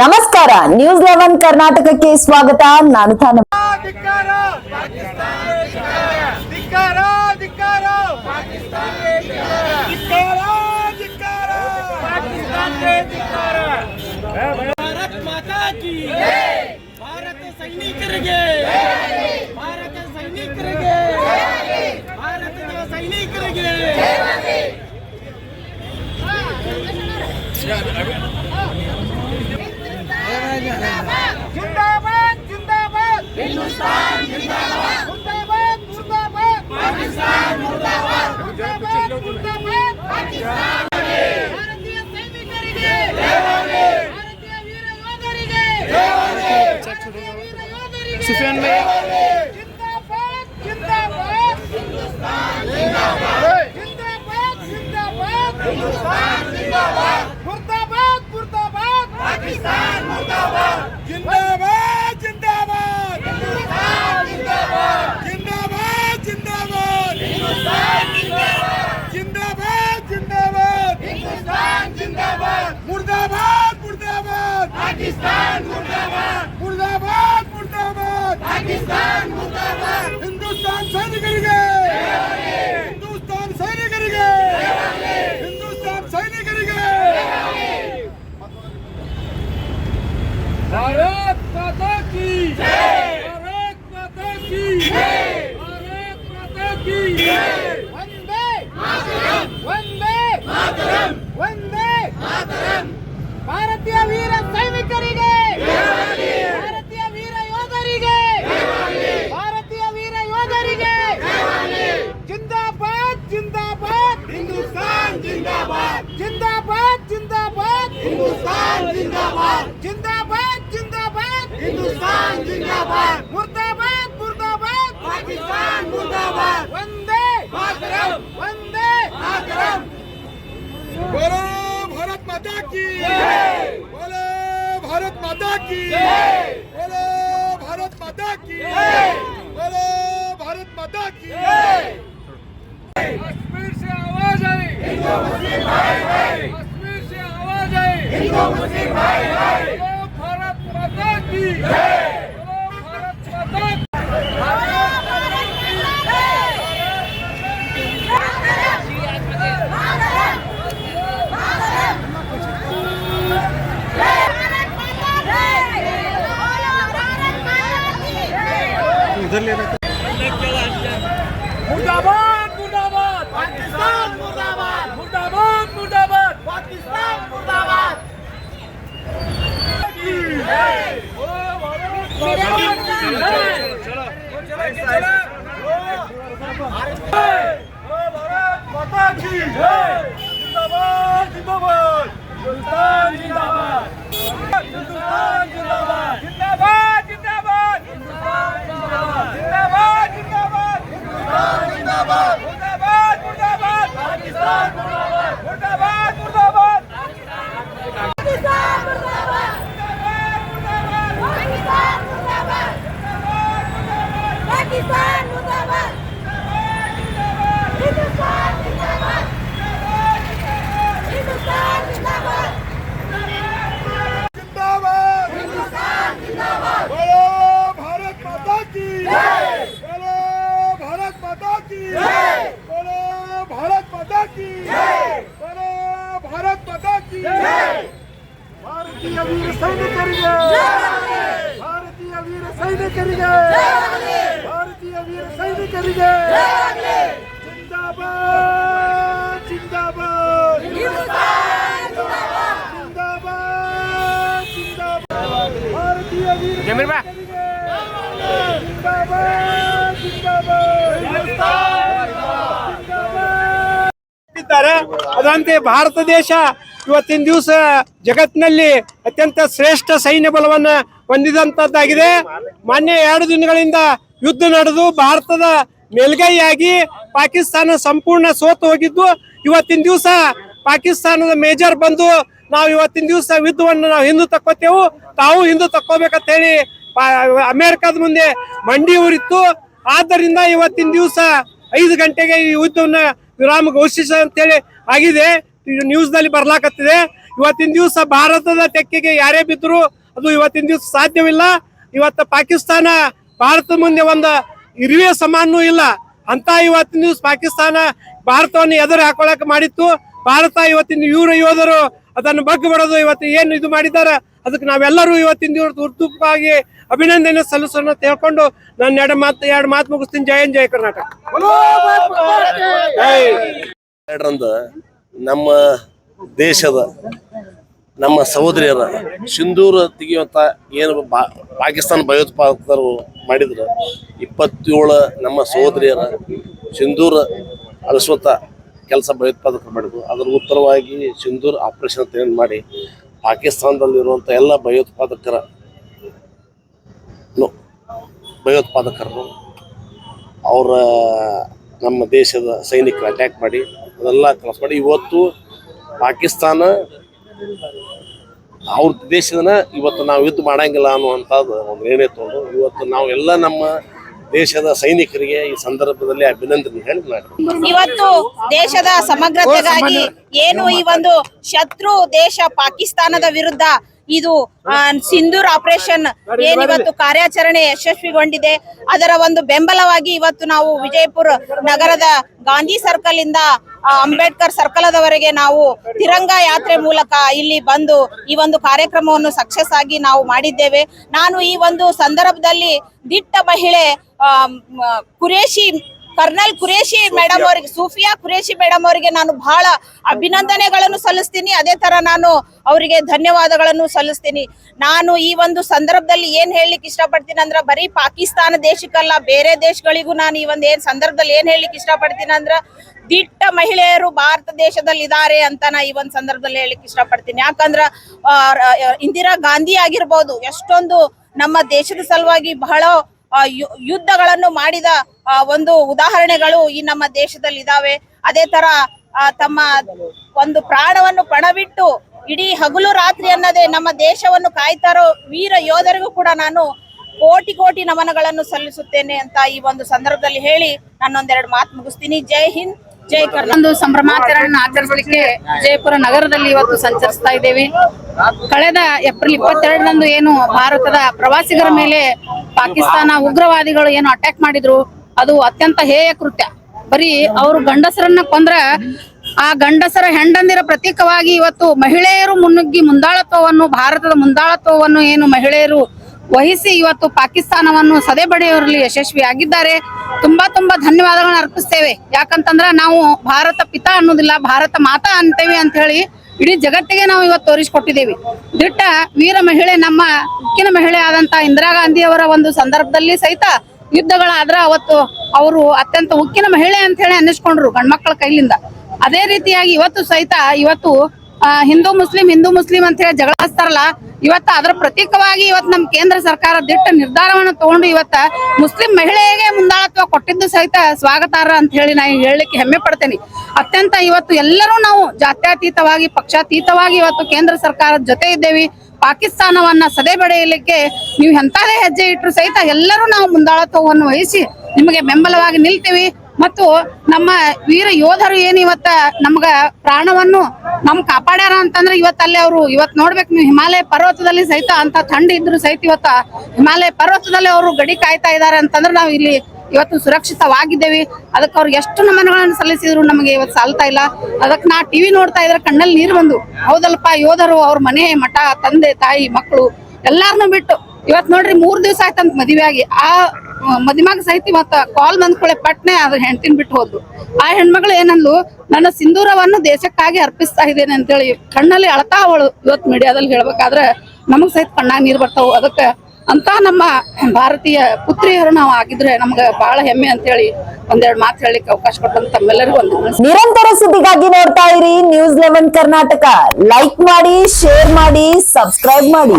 ನಮಸ್ಕಾರ, ನ್ಯೂಸ್ 11 ಕರ್ನಾಟಕಕ್ಕೆ ಸ್ವಾಗತ. ನಾನು ತಾನ ಭಾರತ್ ಮಾತಾ ಕಿ ಭಾರತ ಸೈನಿಕರಿಗೆ ಭಾರತ ಸೈನಿಕರಿಗೆ ಭಾರತದ ಸೈನಿಕರಿಗೆ जिंदाबाद जिंदाबाद हिंदुस्तान जिंदाबाद मुर्दाबाद मुर्दाबाद पाकिस्तान मुर्दाबाद मुर्दाबाद मुर्दाबाद पाकिस्तान भारतीय सैनिकರಿಗೆ ಜಯವಾಗಲಿ ಭಾರತೀಯ ವೀರ ಯೋಧರಿಗೆ ಜಯವಾಗಲಿ ವೀರ ಯೋಧರಿಗೆ ಸುಫಿಯಾನ್ ಭಾई जिंदाबाद जिंदाबाद हिंदुस्तान जिंदाबाद जिंदाबाद जिंदाबाद हिंदुस्तान जिंदाबाद मुर्दाबाद मुर्दाबाद पाकिस्तान मुर्दाबाद जिंदाबाद जिंदाबाद हिंदुस्तान जिंदाबाद जिंदाबाद जिंदाबाद हिंदुस्तान जिंदाबाद जिंदाबाद जिंदाबाद हिंदुस्तान जिंदाबाद मुर्दाबाद मुर्दाबाद पाकिस्तान मुर्दाबाद मुर्दाबाद मुर्दाबाद पाकिस्तान मुर्दाबाद हिंदुस्तान सैनिकರಿಗೆ हिंदुस्तान सैनिकರಿಗೆ हिंदुस्तान सैनिकರಿಗೆ भारत माता की जय भारत माता की जय भारत माता की जय वंदे मातरम वंदे मातरम वंदे मातरम भारतीय वीर सैनिकರಿಗೆ ಜಯವಾಗಲಿ ಭಾರತೀಯ ವೀರ ಯೋಧರಿಗೆ ಜಯವಾಗಲಿ ಭಾರತೀಯ ವೀರ ಯೋಧರಿಗೆ ಜಯವಾಗಲಿ जिंदाबाद जिंदाबाद हिंदुस्तान जिंदाबाद जिंदाबाद जिंदाबाद हिंदुस्तान जिंदाबाद जिंदाबाद जिंदाबाद हिंदुस्तान जिंदाबाद मुर्दाबाद मुर्दाबाद पाकिस्तान मुर्दाबाद वंदे मातरम बोलो भारत माता की जय बोलो भारत माता की जय बोलो भारत माता की जय बोलो भारत माता की जय कश्मीर से आवाज आई हिंदू मुस्लिम भाई भाई कश्मीर से आवाज आई हिंदू मुस्लिम भाई भाई बोलो भारत माता की जय बोलो भारत माता की मुर्दाबाद मुर्दाबाद पाकिस्तान मुर्दाबाद मुर्दाबाद मुर्दाबाद पाकिस्तान मुर्दाबाद भारत माता की जय जिंदाबाद जिंदाबाद हिंदुस्तान जिंदाबाद हिंदुस्तान जिंदाबाद जिंदाबाद जिंदाबाद हिंदुस्तान जिंदाबाद जिंदाबाद जिंदाबाद हिंदुस्तान जिंदाबाद मुर्दाबाद मुर्दाबाद पाकिस्तान मुर्दाबाद मुर्दाबाद मुर्दाबाद पाकिस्तान मुर्दाबाद मुर्दाबाद पाकिस्तान मुर्दाबाद पाकिस्तान मुर्दाबाद हिंदुस्तान जिंदाबाद हिंदुस्तान जिंदाबाद जिंदाबाद हिंदुस्तान जिंदाबाद बोलो भारत माता की जय बोलो भारत माता की जय बोलो भारत माता की जय बोलो भारत माता की जय भारतीय वीर सैनिकರಿಗೆ ಭಾರತೀಯ ವೀರ ಸೈನಿಕರಿಗೆ ಭಾರತೀಯ ವೀರ ಸೈನಿಕರಿಗೆ जिंदाबाद जिंदाबाद हिंदुस्तान जिंदाबाद जिंदाबाद जिंदाबाद भारतीय वीर जिंदाबाद जिंदाबाद ಅದಂತೆ ಭಾರತ ದೇಶ ಇವತ್ತಿನ ದಿವಸ ಜಗತ್ತಿನಲ್ಲಿ ಅತ್ಯಂತ ಶ್ರೇಷ್ಠ ಸೈನ್ಯ ಬಲವನ್ನ ಹೊಂದಿದಂತದ್ದಾಗಿದೆ. ಮಾನ್ಯ 2 ದಿನಗಳಿಂದ ಯುದ್ಧ ನಡೆದು ಭಾರತದ ಮೇಲ್ಗೈಯಾಗಿ ಪಾಕಿಸ್ತಾನ ಸಂಪೂರ್ಣ ಸೋತು ಹೋಗಿದ್ದು, ಇವತ್ತಿನ ದಿವಸ ಪಾಕಿಸ್ತಾನದ ಮೇಜರ್ ಬಂದು ನಾವು ಇವತ್ತಿನ ದಿವಸ ಯುದ್ಧವನ್ನು ನಾವು ಹಿಂದೂ ತಕ್ಕೋತೇವು, ತಾವು ಹಿಂದೂ ತಕ್ಕೋಬೇಕಂತ ಹೇಳಿ ಅಮೆರಿಕದ ಮುಂದೆ ಮಂಡಿ ಊರಿತ್ತು. ಆದ್ದರಿಂದ ಇವತ್ತಿನ ದಿವಸ 5 ಗಂಟೆಗೆ ಈ ಯುದ್ಧವನ್ನ ವಿರಾಮ ಘೋಷಿಸ ಅಂತೇಳಿ ಆಗಿದೆ, ನ್ಯೂಸ್ ನಲ್ಲಿ ಬರ್ಲಾಕತ್ತಿದೆ. ಇವತ್ತಿನ ದಿವಸ ಭಾರತದ ತೆಕ್ಕೆಗೆ ಯಾರೇ ಬಿದ್ದರೂ ಅದು ಇವತ್ತಿನ ದಿವಸ ಸಾಧ್ಯವಿಲ್ಲ. ಇವತ್ತು ಪಾಕಿಸ್ತಾನ ಭಾರತದ ಮುಂದೆ ಒಂದು ಇರುವೆ ಸಮಾನೂ ಇಲ್ಲ ಅಂತ ಇವತ್ತಿನ ದಿವಸ ಪಾಕಿಸ್ತಾನ ಭಾರತವನ್ನು ಎದುರು ಹಾಕೊಳಕ್ ಮಾಡಿತ್ತು. ಭಾರತ ಇವತ್ತಿನ ಯೋಧರು ಅದನ್ನು ಬಗ್ಗು ಬಡೋದು ಇವತ್ತು ಏನು ಇದು ಮಾಡಿದ್ದಾರೆ, ಅದಕ್ಕೆ ನಾವೆಲ್ಲರೂ ಇವತ್ತಿನ ದಿವಸ ಹೃತ್ಪೂರ್ವಕವಾಗಿ ಅಭಿನಂದನೆ ಸಲ್ಲಿಸೋಣ ಅಂತ ಹೇಳ್ಕೊಂಡು ನಾನು ಎರಡು ಮಾತು ಮುಗಿಸ್ತೀನಿ. ಜೈ ಹಿಂದ್, ಜೈ ಕರ್ನಾಟಕ. ಎರಡರಂದು ನಮ್ಮ ದೇಶದ ನಮ್ಮ ಸಹೋದರಿಯರ ಸಿಂಧೂರ ತೆಗೆಯುವಂತ ಏನು ಪಾಕಿಸ್ತಾನ ಭಯೋತ್ಪಾದಕರು ಮಾಡಿದ್ರು, 27 ನಮ್ಮ ಸಹೋದರಿಯರ ಸಿಂಧೂರ ಅಳಿಸುವಂತ ಕೆಲಸ ಭಯೋತ್ಪಾದಕರು ಮಾಡಿದ್ರು. ಅದರ ಉತ್ತರವಾಗಿ ಸಿಂಧೂರ್ ಆಪರೇಷನ್ ಅಂತ ಮಾಡಿ ಪಾಕಿಸ್ತಾನದಲ್ಲಿರುವಂಥ ಎಲ್ಲ ಭಯೋತ್ಪಾದಕರನ್ನು ಅವರ ನಮ್ಮ ದೇಶದ ಸೈನಿಕರು ಅಟ್ಯಾಕ್ ಮಾಡಿ ಅದೆಲ್ಲ ಕೆಲಸ ಮಾಡಿ ಇವತ್ತು ಪಾಕಿಸ್ತಾನ ಅವ್ರ ದೇಶದನ್ನ ಇವತ್ತು ನಾವು ಯುದ್ಧ ಮಾಡಂಗಿಲ್ಲ ಅನ್ನುವಂಥದ್ದು ಒಂದು ನಿರ್ಣಯ ತಗೊಂಡು ಇವತ್ತು ನಾವು ಎಲ್ಲ ನಮ್ಮ ದೇಶದ ಸೈನಿಕರಿಗೆ ಈ ಸಂದರ್ಭದಲ್ಲಿ ಅಭಿನಂದನೆ ಹೇಳಿ ಇವತ್ತು ದೇಶದ ಸಮಗ್ರತೆಗಾಗಿ ಏನು ಈ ಒಂದು ಶತ್ರು ದೇಶ ಪಾಕಿಸ್ತಾನದ ವಿರುದ್ಧ ಇದು ಸಿಂಧೂರ್ ಆಪರೇಷನ್ ಏನಿವತ್ತು ಕಾರ್ಯಾಚರಣೆ ಯಶಸ್ವಿಗೊಂಡಿದೆ, ಅದರ ಒಂದು ಬೆಂಬಲವಾಗಿ ಇವತ್ತು ನಾವು ವಿಜಯಪುರ ನಗರದ ಗಾಂಧಿ ಸರ್ಕಲ್ ಇಂದ ಅಂಬೇಡ್ಕರ್ ಸರ್ಕಲದವರೆಗೆ ನಾವು ತಿರಂಗ ಯಾತ್ರೆ ಮೂಲಕ ಇಲ್ಲಿ ಬಂದು ಈ ಒಂದು ಕಾರ್ಯಕ್ರಮವನ್ನು ಸಕ್ಸಸ್ ಆಗಿ ನಾವು ಮಾಡಿದ್ದೇವೆ. ನಾನು ಈ ಒಂದು ಸಂದರ್ಭದಲ್ಲಿ ದಿಟ್ಟ ಮಹಿಳೆ ಕರ್ನಲ್ ಕುರೇಶಿ ಮೇಡಮ್ ಅವರಿಗೆ, ಸೂಫಿಯಾ ಕುರೇಶಿ ಮೇಡಮ್ ಅವರಿಗೆ ನಾನು ಬಹಳ ಅಭಿನಂದನೆಗಳನ್ನು ಸಲ್ಲಿಸ್ತೀನಿ. ಅದೇ ತರ ನಾನು ಅವರಿಗೆ ಧನ್ಯವಾದಗಳನ್ನು ಸಲ್ಲಿಸ್ತೀನಿ. ನಾನು ಈ ಒಂದು ಸಂದರ್ಭದಲ್ಲಿ ಏನ್ ಹೇಳಲಿಕ್ಕೆ ಇಷ್ಟಪಡ್ತೀನಿ ಅಂದ್ರೆ, ಬರೀ ಪಾಕಿಸ್ತಾನ ದೇಶಕ್ಕಲ್ಲ ಬೇರೆ ದೇಶಗಳಿಗೂ ನಾನು ಈ ಒಂದು ಸಂದರ್ಭದಲ್ಲಿ ಏನ್ ಹೇಳಲಿಕ್ಕೆ ಇಷ್ಟಪಡ್ತೀನಿ ಅಂದ್ರೆ, ದಿಟ್ಟ ಮಹಿಳೆಯರು ಭಾರತ ದೇಶದಲ್ಲಿ ಇದ್ದಾರೆ ಅಂತ ನಾ ಈ ಒಂದು ಸಂದರ್ಭದಲ್ಲಿ ಹೇಳಲಿಕ್ಕೆ ಇಷ್ಟಪಡ್ತೀನಿ. ಯಾಕಂದ್ರ ಇಂದಿರಾ ಗಾಂಧಿ ಆಗಿರ್ಬೋದು, ಎಷ್ಟೊಂದು ನಮ್ಮ ದೇಶದ ಸಲುವಾಗಿ ಬಹಳ ಯುದ್ಧಗಳನ್ನು ಮಾಡಿದ ಒಂದು ಉದಾಹರಣೆಗಳು ಈ ನಮ್ಮ ದೇಶದಲ್ಲಿ ಇದಾವೆ. ಅದೇ ತರ ತಮ್ಮ ಒಂದು ಪ್ರಾಣವನ್ನು ಪಣಬಿಟ್ಟು ಇಡೀ ಹಗಲು ರಾತ್ರಿ ಅನ್ನದೇ ನಮ್ಮ ದೇಶವನ್ನು ಕಾಯ್ತಾರೋ ವೀರ ಯೋಧರಿಗೂ ಕೂಡ ನಾನು ಕೋಟಿ ನಮನಗಳನ್ನು ಸಲ್ಲಿಸುತ್ತೇನೆ ಅಂತ ಈ ಒಂದು ಸಂದರ್ಭದಲ್ಲಿ ಹೇಳಿ ನಾನೊಂದೆರಡು ಮಾತು ಮುಗಿಸ್ತೀನಿ. ಜೈ ಹಿಂದ್, ಜೈ ಕರ್ನಾಟಕ. ಒಂದು ಸಂಭ್ರಮಾಚರಣೆ ಆಚರಿಸಲಿಕ್ಕೆ ವಿಜಯಪುರ ನಗರದಲ್ಲಿ ಇವತ್ತು ಸಂಚರಿಸ್ತಾ ಇದ್ದೇವೆ. ಕಳೆದ ಏಪ್ರಿಲ್ 22ರಂದು ಏನು ಭಾರತದ ಪ್ರವಾಸಿಗರ ಮೇಲೆ ಪಾಕಿಸ್ತಾನ ಉಗ್ರವಾದಿಗಳು ಏನು ಅಟ್ಯಾಕ್ ಮಾಡಿದ್ರು, ಅದು ಅತ್ಯಂತ ಹೇಯ ಕೃತ್ಯ. ಬರೀ ಅವರು ಗಂಡಸರನ್ನ ಕೊಂದ್ರ ಆ ಗಂಡಸರ ಹೆಂಡಂದಿರ ಪ್ರತೀಕವಾಗಿ ಇವತ್ತು ಮಹಿಳೆಯರು ಮುನ್ನುಗ್ಗಿ ಮುಂದಾಳತ್ವವನ್ನು, ಭಾರತದ ಮುಂದಾಳತ್ವವನ್ನು ಏನು ಮಹಿಳೆಯರು ವಹಿಸಿ ಇವತ್ತು ಪಾಕಿಸ್ತಾನವನ್ನು ಸದೆಬಡಿಯವರಲ್ಲಿ ಯಶಸ್ವಿಯಾಗಿದ್ದಾರೆ. ತುಂಬಾ ಧನ್ಯವಾದಗಳನ್ನ ಅರ್ಪಿಸ್ತೇವೆ. ಯಾಕಂತಂದ್ರ ನಾವು ಭಾರತ ಪಿತಾ ಅನ್ನೋದಿಲ್ಲ, ಭಾರತ ಮಾತಾ ಅಂತೇವೆ ಅಂತ ಹೇಳಿ ಇಡೀ ಜಗತ್ತಿಗೆ ನಾವು ಇವತ್ತು ತೋರಿಸಿಕೊಟ್ಟಿದ್ದೇವೆ. ದಿಟ್ಟ ವೀರ ಮಹಿಳೆ, ನಮ್ಮ ಉಕ್ಕಿನ ಮಹಿಳೆ ಆದಂತ ಇಂದಿರಾ ಗಾಂಧಿ ಅವರ ಒಂದು ಸಂದರ್ಭದಲ್ಲಿ ಸಹಿತ ಯುದ್ಧಗಳಾದ್ರ ಅವತ್ತು ಅವರು ಅತ್ಯಂತ ಉಕ್ಕಿನ ಮಹಿಳೆ ಅಂತ ಹೇಳಿ ಅನ್ನಿಸ್ಕೊಂಡ್ರು ಗಂಡ್ಮಕ್ಳ ಕೈಲಿಂದ. ಅದೇ ರೀತಿಯಾಗಿ ಇವತ್ತು ಸಹಿತ ಇವತ್ತು ಹಿಂದೂ ಮುಸ್ಲಿಂ ಅಂತ ಹೇಳಿ ಜಗಳ ಹಚ್ತಾರಲ್ಲ, ಇವತ್ತು ಅದರ ಪ್ರತೀಕವಾಗಿ ಇವತ್ತು ನಮ್ಮ ಕೇಂದ್ರ ಸರ್ಕಾರ ದಿಟ್ಟ ನಿರ್ಧಾರವನ್ನು ತಗೊಂಡು ಇವತ್ತ ಮುಸ್ಲಿಂ ಮಹಿಳೆಗೆ ಮುಂದಾಳತ್ವ ಕೊಟ್ಟಿದ್ದು ಸಹಿತ ಸ್ವಾಗತಾರ್ಹ ಅಂತ ಹೇಳಿ ನಾನು ಹೇಳಲಿಕ್ಕೆ ಹೆಮ್ಮೆ ಪಡ್ತೇನೆ. ಅತ್ಯಂತ ಇವತ್ತು ಎಲ್ಲರೂ ನಾವು ಜಾತ್ಯತೀತವಾಗಿ ಪಕ್ಷಾತೀತವಾಗಿ ಇವತ್ತು ಕೇಂದ್ರ ಸರ್ಕಾರದ ಜೊತೆ ಇದ್ದೇವೆ. ಪಾಕಿಸ್ತಾನವನ್ನ ಸದೆ ಬಡಿಯಲಿಕ್ಕೆ ನೀವು ಎಂತದೇ ಹೆಜ್ಜೆ ಇಟ್ಟರು ಸಹಿತ ಎಲ್ಲರೂ ನಾವು ಮುಂದಾಳತ್ವವನ್ನು ವಹಿಸಿ ನಿಮಗೆ ಬೆಂಬಲವಾಗಿ ನಿಲ್ತೀವಿ. ಮತ್ತು ನಮ್ಮ ವೀರ ಯೋಧರು ಏನ್ ಇವತ್ತ ನಮ್ಗ ಪ್ರಾಣವನ್ನು ಕಾಪಾಡ್ಯಾರ ಅಂತಂದ್ರೆ ಇವತ್ತಲ್ಲಿ ಅವರು ಇವತ್ತು ನೋಡ್ಬೇಕು ನೀವು, ಹಿಮಾಲಯ ಪರ್ವತದಲ್ಲಿ ಸಹಿತ ಅಂತ ಥಂಡಿ ಇದ್ರು ಸಹಿತ ಇವತ್ತ ಹಿಮಾಲಯ ಪರ್ವತದಲ್ಲಿ ಅವರು ಗಡಿ ಕಾಯ್ತಾ ಇದ್ದಾರೆ ಅಂತಂದ್ರೆ ನಾವು ಇಲ್ಲಿ ಇವತ್ತು ಸುರಕ್ಷಿತವಾಗಿದ್ದೇವೆ. ಅದಕ್ಕೆ ಅವ್ರಿಗೆ ಎಷ್ಟು ನಮನಗಳನ್ನು ಸಲ್ಲಿಸಿದ್ರು ನಮಗೆ ಇವತ್ತು ಸಾಲ್ತಾ ಇಲ್ಲ. ಅದಕ್ಕೆ ನಾ ಟಿವಿ ನೋಡ್ತಾ ಇದ್ರೆ ಕಣ್ಣಲ್ಲಿ ನೀರು ಬಂದು, ಹೌದಲ್ಪ ಯೋಧರು ಅವ್ರ ಮನೆ ಮಠ ತಂದೆ ತಾಯಿ ಮಕ್ಕಳು ಎಲ್ಲಾರನ್ನೂ ಬಿಟ್ಟು ಇವತ್ತು ನೋಡ್ರಿ 3 ದಿವಸ ಆಯ್ತಂತ ಮದುವೆ ಆಗಿ ಆ ಮದಿಮಾಗ ಸಹಿತ ಇವತ್ತ ಕಾಲ್ ಬಂದ್ಕೊಳ್ಳೆ ಪಟ್ನೆ ಅದ್ರ ಹೆಂಡತಿನ ಬಿಟ್ಟು ಹೋದ್ರು. ಆ ಹೆಣ್ಮಗಳು ಏನಂದ್ಲು, ನನ್ನ ಸಿಂಧೂರವನ್ನು ದೇಶಕ್ಕಾಗಿ ಅರ್ಪಿಸ್ತಾ ಇದ್ದೇನೆ ಅಂತೇಳಿ ಕಣ್ಣಲ್ಲಿ ಅಳತಾ ಅವಳು ಇವತ್ತು ಮೀಡಿಯಾದಲ್ಲಿ ಹೇಳ್ಬೇಕಾದ್ರೆ ನಮಗ್ ಸಹಿತ ಕಣ್ಣಾಗ ನೀರು ಬರ್ತಾವು. ಅದಕ್ಕೆ ಅಂತ ನಮ್ಮ ಭಾರತೀಯ ಪುತ್ರಿಯರು ನಾವು ಆಗಿದ್ರೆ ನಮ್ಗೆ ಬಹಳ ಹೆಮ್ಮೆ ಅಂತ ಹೇಳಿ ಒಂದೆರಡು ಮಾತು ಹೇಳಲಿಕ್ಕೆ ಅವಕಾಶ ಕೊಟ್ಟಂತ ತಮ್ಮೆಲ್ಲರಿಗೂ ಒಂದು ನಿರಂತರ ಸುದ್ದಿಗಾಗಿ ನೋಡ್ತಾ ಇರಿ News 11 ಕರ್ನಾಟಕ. ಲೈಕ್ ಮಾಡಿ, ಶೇರ್ ಮಾಡಿ, ಸಬ್ಸ್ಕ್ರೈಬ್ ಮಾಡಿ.